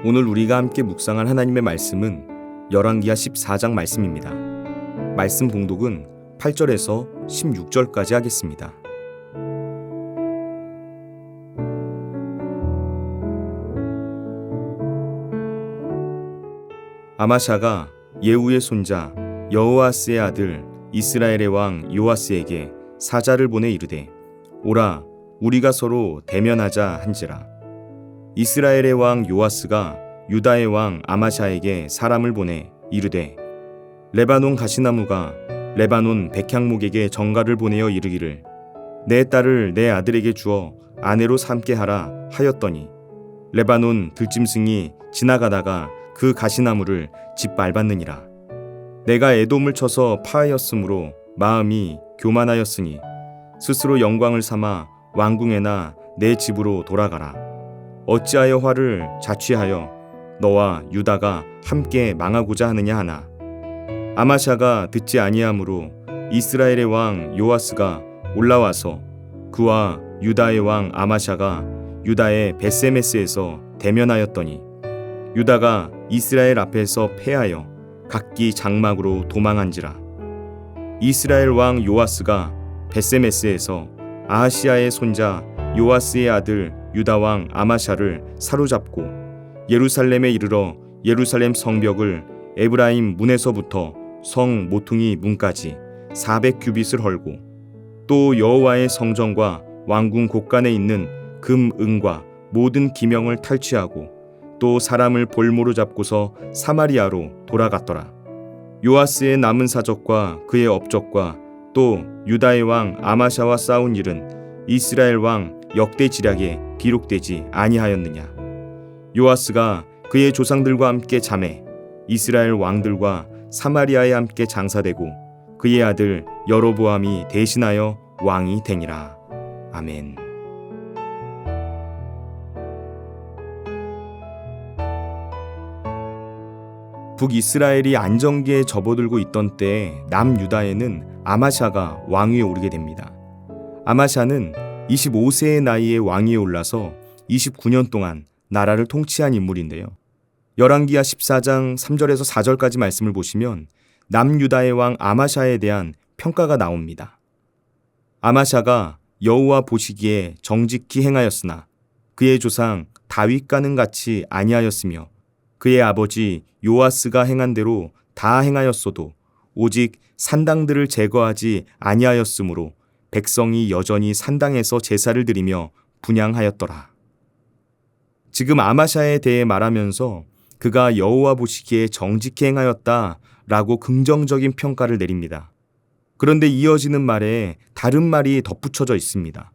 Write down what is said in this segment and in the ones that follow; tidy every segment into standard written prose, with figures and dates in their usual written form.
오늘 우리가 함께 묵상할 하나님의 말씀은 열왕기하 14장 말씀입니다. 말씀 봉독은 8절에서 16절까지 하겠습니다. 아마샤가 예후의 손자 여호아스의 아들 이스라엘의 왕 요아스에게 사자를 보내 이르되 오라 우리가 서로 대면하자 한지라. 이스라엘의 왕 요아스가 유다의 왕 아마샤에게 사람을 보내 이르되 레바논 가시나무가 레바논 백향목에게 전가를 보내어 이르기를 내 딸을 내 아들에게 주어 아내로 삼게 하라 하였더니 레바논 들짐승이 지나가다가 그 가시나무를 짓밟았느니라. 내가 에돔을 쳐서 파하였으므로 마음이 교만하였으니 스스로 영광을 삼아 왕궁에나 내 집으로 돌아가라. 어찌하여 화를 자취하여 너와 유다가 함께 망하고자 하느냐 하나. 아마샤가 듣지 아니하므로 이스라엘의 왕 요아스가 올라와서 그와 유다의 왕 아마샤가 유다의 벳세메스에서 대면하였더니 유다가 이스라엘 앞에서 패하여 각기 장막으로 도망한지라. 이스라엘 왕 요아스가 벳세메스에서 아하시아의 손자 요아스의 아들 유다 왕 아마샤를 사로잡고 예루살렘에 이르러 예루살렘 성벽을 에브라임 문에서부터 성 모퉁이 문까지 400규빗을 헐고 또 여호와의 성전과 왕궁 곳간에 있는 금, 은과 모든 기명을 탈취하고 또 사람을 볼모로 잡고서 사마리아로 돌아갔더라. 요아스의 남은 사적과 그의 업적과 또 유다의 왕 아마샤와 싸운 일은 이스라엘 왕 역대지략에 기록되지 아니하였느냐. 요아스가 그의 조상들과 함께 잠에 이스라엘 왕들과 사마리아에 함께 장사되고 그의 아들 여로보암이 대신하여 왕이 되니라. 아멘. 북이스라엘이 안정기에 접어들고 있던 때에 남유다에는 아마샤가 왕위에 오르게 됩니다. 아마샤는 25세의 나이에 왕위에 올라서 29년 동안 나라를 통치한 인물인데요. 열왕기하 14장 3절에서 4절까지 말씀을 보시면 남유다의 왕 아마샤에 대한 평가가 나옵니다. 아마샤가 여호와 보시기에 정직히 행하였으나 그의 조상 다윗과는 같이 아니하였으며 그의 아버지 요아스가 행한 대로 다 행하였어도 오직 산당들을 제거하지 아니하였으므로 백성이 여전히 산당에서 제사를 드리며 분향하였더라. 지금 아마샤에 대해 말하면서 그가 여호와 보시기에 정직히 행하였다라고 긍정적인 평가를 내립니다. 그런데 이어지는 말에 다른 말이 덧붙여져 있습니다.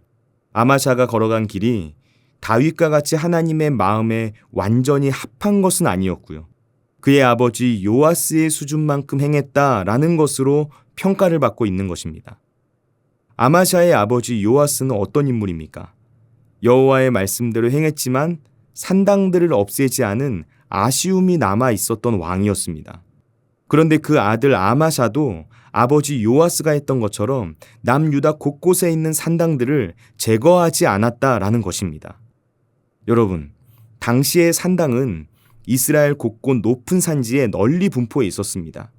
아마샤가 걸어간 길이 다윗과 같이 하나님의 마음에 완전히 합한 것은 아니었고요. 그의 아버지 요아스의 수준만큼 행했다라는 것으로 평가를 받고 있는 것입니다. 아마샤의 아버지 요아스는 어떤 인물입니까? 여호와의 말씀대로 행했지만 산당들을 없애지 않은 아쉬움이 남아 있었던 왕이었습니다. 그런데 그 아들 아마샤도 아버지 요아스가 했던 것처럼 남유다 곳곳에 있는 산당들을 제거하지 않았다라는 것입니다. 여러분, 당시의 산당은 이스라엘 곳곳 높은 산지에 널리 분포해 있었습니다.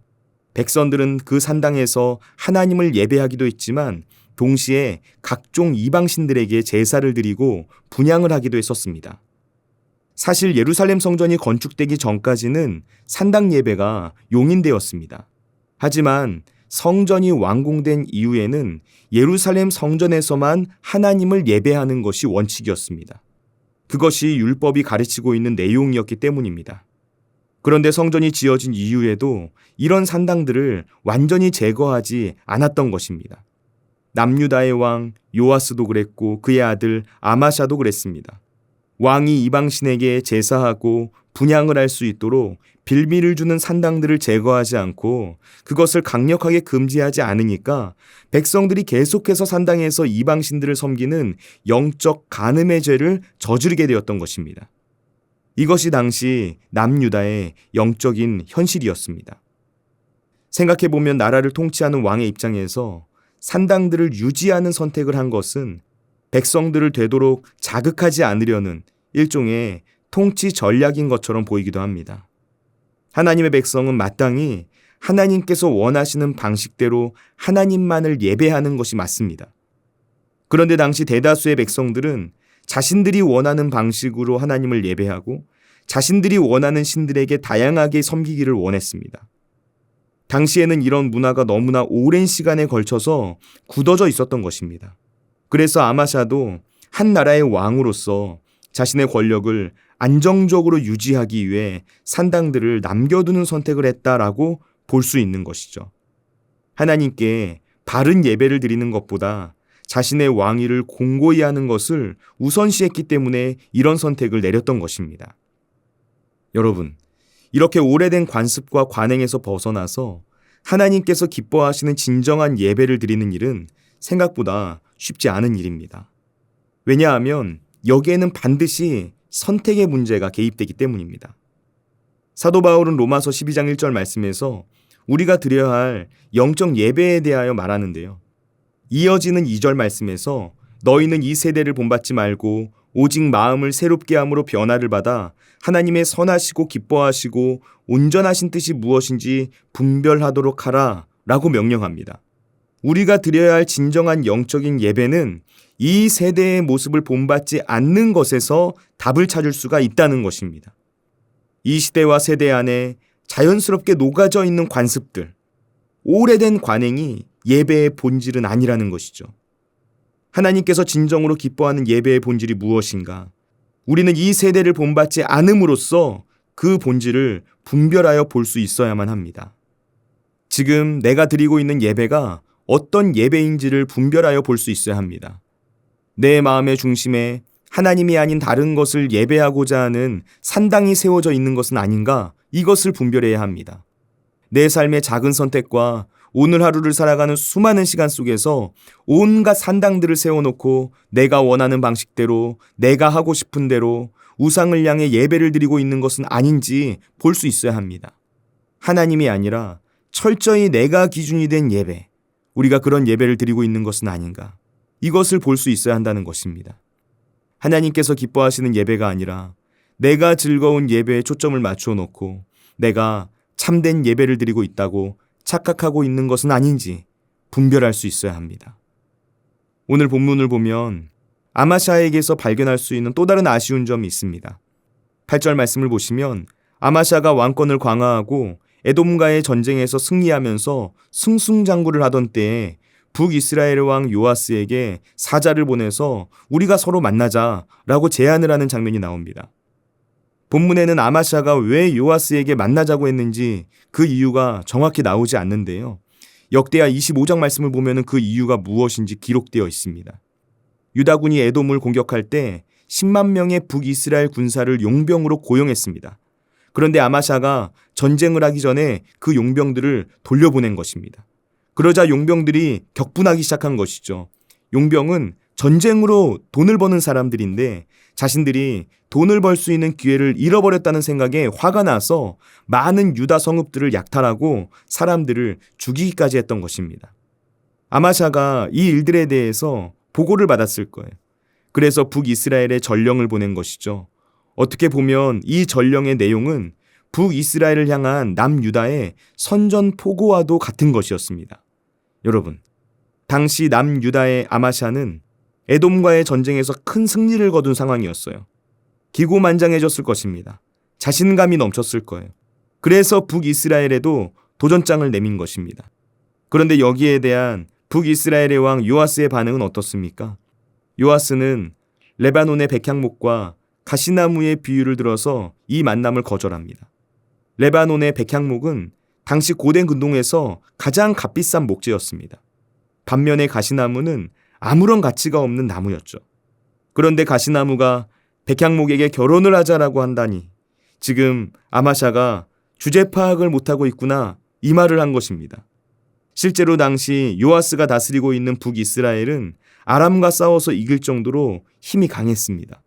백성들은 그 산당에서 하나님을 예배하기도 했지만 동시에 각종 이방신들에게 제사를 드리고 분향을 하기도 했었습니다. 사실 예루살렘 성전이 건축되기 전까지는 산당 예배가 용인되었습니다. 하지만 성전이 완공된 이후에는 예루살렘 성전에서만 하나님을 예배하는 것이 원칙이었습니다. 그것이 율법이 가르치고 있는 내용이었기 때문입니다. 그런데 성전이 지어진 이후에도 이런 산당들을 완전히 제거하지 않았던 것입니다. 남유다의 왕 요아스도 그랬고 그의 아들 아마샤도 그랬습니다. 왕이 이방신에게 제사하고 분향을 할 수 있도록 빌미를 주는 산당들을 제거하지 않고 그것을 강력하게 금지하지 않으니까 백성들이 계속해서 산당에서 이방신들을 섬기는 영적 간음의 죄를 저지르게 되었던 것입니다. 이것이 당시 남유다의 영적인 현실이었습니다. 생각해보면 나라를 통치하는 왕의 입장에서 산당들을 유지하는 선택을 한 것은 백성들을 되도록 자극하지 않으려는 일종의 통치 전략인 것처럼 보이기도 합니다. 하나님의 백성은 마땅히 하나님께서 원하시는 방식대로 하나님만을 예배하는 것이 맞습니다. 그런데 당시 대다수의 백성들은 자신들이 원하는 방식으로 하나님을 예배하고 자신들이 원하는 신들에게 다양하게 섬기기를 원했습니다. 당시에는 이런 문화가 너무나 오랜 시간에 걸쳐서 굳어져 있었던 것입니다. 그래서 아마샤도 한 나라의 왕으로서 자신의 권력을 안정적으로 유지하기 위해 산당들을 남겨두는 선택을 했다라고 볼 수 있는 것이죠. 하나님께 바른 예배를 드리는 것보다 자신의 왕위를 공고히 하는 것을 우선시했기 때문에 이런 선택을 내렸던 것입니다. 여러분, 이렇게 오래된 관습과 관행에서 벗어나서 하나님께서 기뻐하시는 진정한 예배를 드리는 일은 생각보다 쉽지 않은 일입니다. 왜냐하면 여기에는 반드시 선택의 문제가 개입되기 때문입니다. 사도 바울은 로마서 12장 1절 말씀에서 우리가 드려야 할 영적 예배에 대하여 말하는데요. 이어지는 2절 말씀에서 너희는 이 세대를 본받지 말고 오직 마음을 새롭게 함으로 변화를 받아 하나님의 선하시고 기뻐하시고 온전하신 뜻이 무엇인지 분별하도록 하라 라고 명령합니다. 우리가 드려야 할 진정한 영적인 예배는 이 세대의 모습을 본받지 않는 것에서 답을 찾을 수가 있다는 것입니다. 이 시대와 세대 안에 자연스럽게 녹아져 있는 관습들, 오래된 관행이 예배의 본질은 아니라는 것이죠. 하나님께서 진정으로 기뻐하는 예배의 본질이 무엇인가? 우리는 이 세대를 본받지 않음으로써 그 본질을 분별하여 볼 수 있어야만 합니다. 지금 내가 드리고 있는 예배가 어떤 예배인지를 분별하여 볼 수 있어야 합니다. 내 마음의 중심에 하나님이 아닌 다른 것을 예배하고자 하는 산당이 세워져 있는 것은 아닌가? 이것을 분별해야 합니다. 내 삶의 작은 선택과 오늘 하루를 살아가는 수많은 시간 속에서 온갖 산당들을 세워놓고 내가 원하는 방식대로 내가 하고 싶은 대로 우상을 향해 예배를 드리고 있는 것은 아닌지 볼 수 있어야 합니다. 하나님이 아니라 철저히 내가 기준이 된 예배, 우리가 그런 예배를 드리고 있는 것은 아닌가? 이것을 볼 수 있어야 한다는 것입니다. 하나님께서 기뻐하시는 예배가 아니라 내가 즐거운 예배에 초점을 맞추어 놓고 내가 참된 예배를 드리고 있다고 착각하고 있는 것은 아닌지 분별할 수 있어야 합니다. 오늘 본문을 보면 아마샤에게서 발견할 수 있는 또 다른 아쉬운 점이 있습니다. 8절 말씀을 보시면 아마샤가 왕권을 강화하고 에돔과의 전쟁에서 승리하면서 승승장구를 하던 때에 북이스라엘 왕 요아스에게 사자를 보내서 우리가 서로 만나자라고 제안을 하는 장면이 나옵니다. 본문에는 아마샤가 왜 요아스에게 만나자고 했는지 그 이유가 정확히 나오지 않는데요. 역대하 25장 말씀을 보면 그 이유가 무엇인지 기록되어 있습니다. 유다군이 에돔을 공격할 때 10만 명의 북이스라엘 군사를 용병으로 고용했습니다. 그런데 아마샤가 전쟁을 하기 전에 그 용병들을 돌려보낸 것입니다. 그러자 용병들이 격분하기 시작한 것이죠. 용병은 전쟁으로 돈을 버는 사람들인데 자신들이 돈을 벌 수 있는 기회를 잃어버렸다는 생각에 화가 나서 많은 유다 성읍들을 약탈하고 사람들을 죽이기까지 했던 것입니다. 아마샤가 이 일들에 대해서 보고를 받았을 거예요. 그래서 북이스라엘에 전령을 보낸 것이죠. 어떻게 보면 이 전령의 내용은 북이스라엘을 향한 남유다의 선전포고와도 같은 것이었습니다. 여러분, 당시 남유다의 아마샤는 에돔과의 전쟁에서 큰 승리를 거둔 상황이었어요. 기고만장해졌을 것입니다. 자신감이 넘쳤을 거예요. 그래서 북이스라엘에도 도전장을 내민 것입니다. 그런데 여기에 대한 북이스라엘의 왕 요아스의 반응은 어떻습니까? 요아스는 레바논의 백향목과 가시나무의 비유를 들어서 이 만남을 거절합니다. 레바논의 백향목은 당시 고대 근동에서 가장 값비싼 목재였습니다. 반면에 가시나무는 아무런 가치가 없는 나무였죠. 그런데 가시나무가 백향목에게 결혼을 하자라고 한다니 지금 아마샤가 주제 파악을 못하고 있구나 이 말을 한 것입니다. 실제로 당시 요아스가 다스리고 있는 북이스라엘은 아람과 싸워서 이길 정도로 힘이 강했습니다.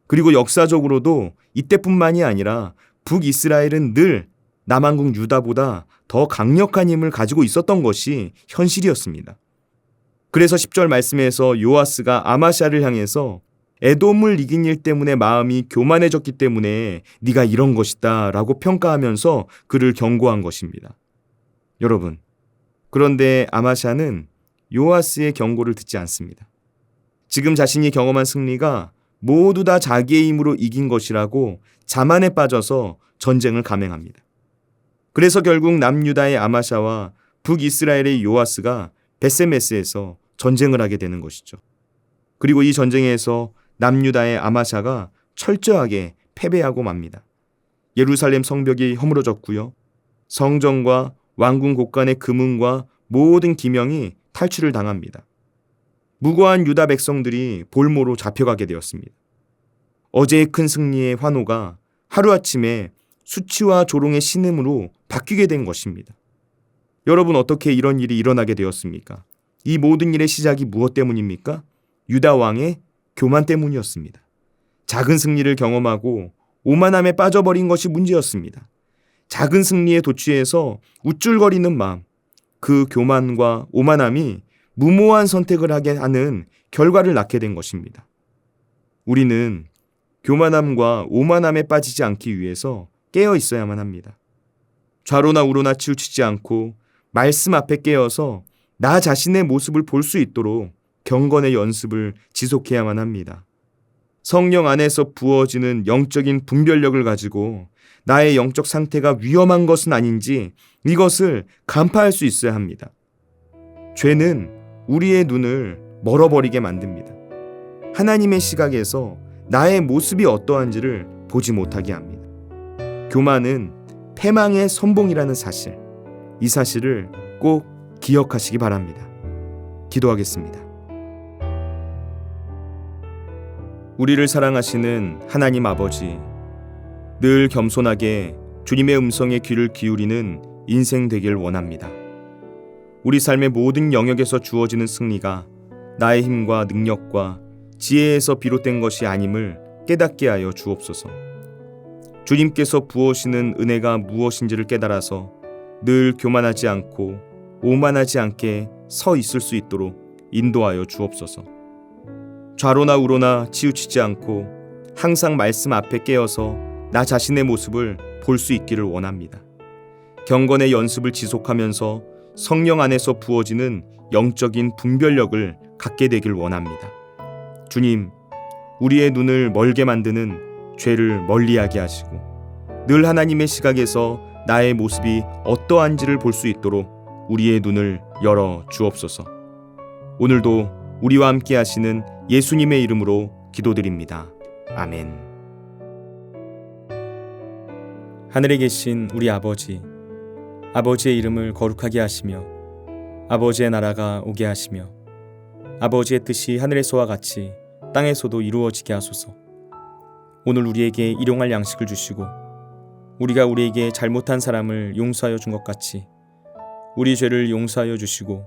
그리고 역사적으로도 이때뿐만이 아니라 북이스라엘은 늘 남한국 유다보다 더 강력한 힘을 가지고 있었던 것이 현실이었습니다. 그래서 10절 말씀에서 요아스가 아마샤를 향해서 에돔을 이긴 일 때문에 마음이 교만해졌기 때문에 네가 이런 것이다 라고 평가하면서 그를 경고한 것입니다. 여러분, 그런데 아마샤는 요아스의 경고를 듣지 않습니다. 지금 자신이 경험한 승리가 모두 다 자기의 힘으로 이긴 것이라고 자만에 빠져서 전쟁을 감행합니다. 그래서 결국 남유다의 아마샤와 북이스라엘의 요아스가 베세메스에서 전쟁을 하게 되는 것이죠. 그리고 이 전쟁에서 남유다의 아마샤가 철저하게 패배하고 맙니다. 예루살렘 성벽이 허물어졌고요. 성전과 왕궁 곳간의 금은과 모든 기명이 탈취를 당합니다. 무고한 유다 백성들이 볼모로 잡혀가게 되었습니다. 어제의 큰 승리의 환호가 하루아침에 수치와 조롱의 신음으로 바뀌게 된 것입니다. 여러분, 어떻게 이런 일이 일어나게 되었습니까? 이 모든 일의 시작이 무엇 때문입니까? 유다 왕의 교만 때문이었습니다. 작은 승리를 경험하고 오만함에 빠져버린 것이 문제였습니다. 작은 승리에 도취해서 우쭐거리는 마음, 그 교만과 오만함이 무모한 선택을 하게 하는 결과를 낳게 된 것입니다. 우리는 교만함과 오만함에 빠지지 않기 위해서 깨어 있어야만 합니다. 좌로나 우로나 치우치지 않고 말씀 앞에 깨어서 나 자신의 모습을 볼 수 있도록 경건의 연습을 지속해야만 합니다. 성령 안에서 부어지는 영적인 분별력을 가지고 나의 영적 상태가 위험한 것은 아닌지 이것을 간파할 수 있어야 합니다. 죄는 우리의 눈을 멀어버리게 만듭니다. 하나님의 시각에서 나의 모습이 어떠한지를 보지 못하게 합니다. 교만은 패망의 선봉이라는 사실, 이 사실을 꼭 기억하시기 바랍니다. 기도하겠습니다. 우리를 사랑하시는 하나님 아버지, 늘 겸손하게 주님의 음성에 귀를 기울이는 인생 되길 원합니다. 우리 삶의 모든 영역에서 주어지는 승리가 나의 힘과 능력과 지혜에서 비롯된 것이 아님을 깨닫게 하여 주옵소서. 주님께서 부어시는 은혜가 무엇인지를 깨달아서 늘 교만하지 않고 오만하지 않게 서 있을 수 있도록 인도하여 주옵소서. 좌로나 우로나 치우치지 않고 항상 말씀 앞에 깨어서 나 자신의 모습을 볼 수 있기를 원합니다. 경건의 연습을 지속하면서 성령 안에서 부어지는 영적인 분별력을 갖게 되길 원합니다. 주님, 우리의 눈을 멀게 만드는 죄를 멀리하게 하시고 늘 하나님의 시각에서 나의 모습이 어떠한지를 볼 수 있도록 우리의 눈을 열어 주옵소서. 오늘도 우리와 함께 하시는 예수님의 이름으로 기도드립니다. 아멘. 하늘에 계신 우리 아버지, 아버지의 이름을 거룩하게 하시며 아버지의 나라가 오게 하시며 아버지의 뜻이 하늘에서와 같이 땅에서도 이루어지게 하소서. 오늘 우리에게 일용할 양식을 주시고 우리가 우리에게 잘못한 사람을 용서하여 준 것 같이 우리 죄를 용서하여 주시고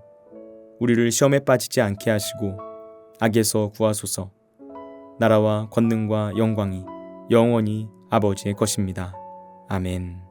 우리를 시험에 빠지지 않게 하시고 악에서 구하소서. 나라와 권능과 영광이 영원히 아버지의 것입니다. 아멘.